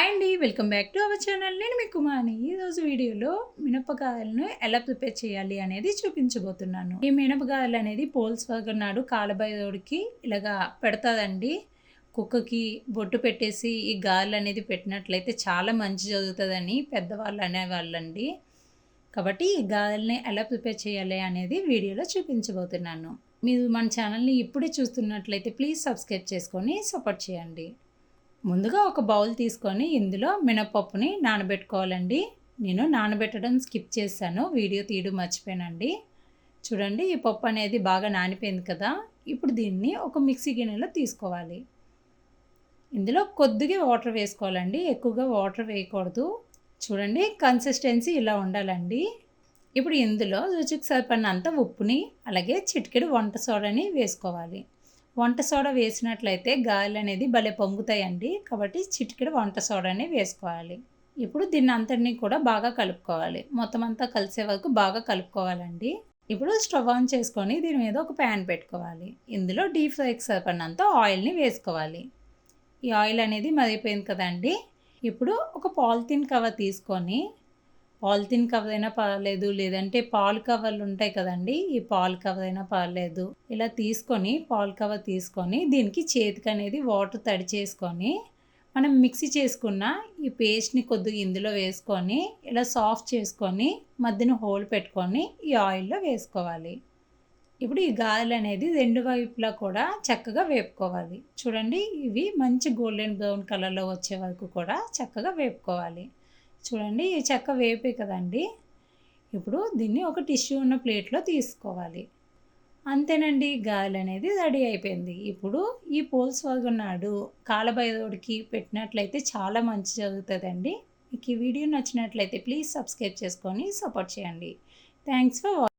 Hi అండి, welcome back to our channel. నేను మీ కుమారి. ఈరోజు వీడియోలో మినపగాయలను ఎలా ప్రిపేర్ చేయాలి అనేది చూపించబోతున్నాను. ఈ మినపగాయలు అనేది పోల్స్వర్గం నాడు కాలభైరవుడికి ఇలాగా పెడతాదండి. కుక్కకి బొట్టు పెట్టేసి ఈ గాయలు అనేది పెట్టినట్లయితే చాలా మంచి జరుగుతుందని పెద్దవాళ్ళు అనేవాళ్ళండి. కాబట్టి ఈ గాయల్ని ఎలా ప్రిపేర్ చేయాలి అనేది వీడియోలో చూపించబోతున్నాను. మీరు మన ఛానల్ని ఇప్పుడే చూస్తున్నట్లయితే ప్లీజ్ సబ్స్క్రైబ్ చేసుకొని సపోర్ట్ చేయండి. ముందుగా ఒక బౌల్ తీసుకొని ఇందులో మినపప్పుని నానబెట్టుకోవాలండి. నేను నానబెట్టడం స్కిప్ చేశాను, వీడియో తీయడం మర్చిపోయానండి. చూడండి, ఈ పప్పు అనేది బాగా నానిపోయింది కదా. ఇప్పుడు దీన్ని ఒక మిక్సీ గిన్నెలో తీసుకోవాలి. ఇందులో కొద్దిగా వాటర్ వేసుకోవాలండి, ఎక్కువగా వాటర్ వేయకూడదు. చూడండి, కన్సిస్టెన్సీ ఇలా ఉండాలండి. ఇప్పుడు ఇందులో రుచికి సరిపడినంత ఉప్పుని అలాగే చిటికెడు వంట సోడాని వేసుకోవాలి. వంట సోడా వేసినట్లయితే గాయలు అనేది భలే పొంగుతాయండి. కాబట్టి చిటికెడు వంట సోడాని వేసుకోవాలి. ఇప్పుడు దీన్ని అంతటినీ కూడా బాగా కలుపుకోవాలి. మొత్తం అంతా కలిసే వరకు బాగా కలుపుకోవాలండి. ఇప్పుడు స్టవ్ ఆన్ చేసుకొని దీని మీద ఒక ప్యాన్ పెట్టుకోవాలి. ఇందులో డీప్ ఫ్రైకి సరిపడినంత ఆయిల్ని వేసుకోవాలి. ఈ ఆయిల్ అనేది మరిగిపోయింది కదండి. ఇప్పుడు ఒక పాలిథిన్ కవర్ తీసుకొని, పాలిథిన్ కవర్ అయినా పర్లేదు, లేదంటే పాలు కవర్లు ఉంటాయి కదండి, ఈ పాలు కవర్ అయినా పర్లేదు. ఇలా తీసుకొని పాలు కవర్ తీసుకొని దీనికి చేతికి అనేది వాటర్ తడి చేసుకొని మనం మిక్సీ చేసుకున్న ఈ పేస్ట్ని కొద్దిగా ఇందులో వేసుకొని ఇలా సాఫ్ట్ చేసుకొని మధ్యన హోల్ పెట్టుకొని ఈ ఆయిల్లో వేసుకోవాలి. ఇప్పుడు ఈ గారెలు అనేది రెండు వైపులా కూడా చక్కగా వేపుకోవాలి. చూడండి, ఇవి మంచి గోల్డెన్ బ్రౌన్ కలర్లో వచ్చే వరకు కూడా చక్కగా వేపుకోవాలి. చూడండి, ఈ చెక్క వేపే కదండి. ఇప్పుడు దీన్ని ఒక టిష్యూ ఉన్న ప్లేట్లో తీసుకోవాలి. అంతేనండి, గారెలు అనేది రెడీ అయిపోయింది. ఇప్పుడు ఈ పోల్స్వర్గం నాడు కాలభైరవుడికి పెట్టినట్లయితే చాలా మంచి జరుగుతుందండి. మీకు ఈ వీడియో నచ్చినట్లయితే ప్లీజ్ సబ్స్క్రైబ్ చేసుకొని సపోర్ట్ చేయండి. Thanks for watching.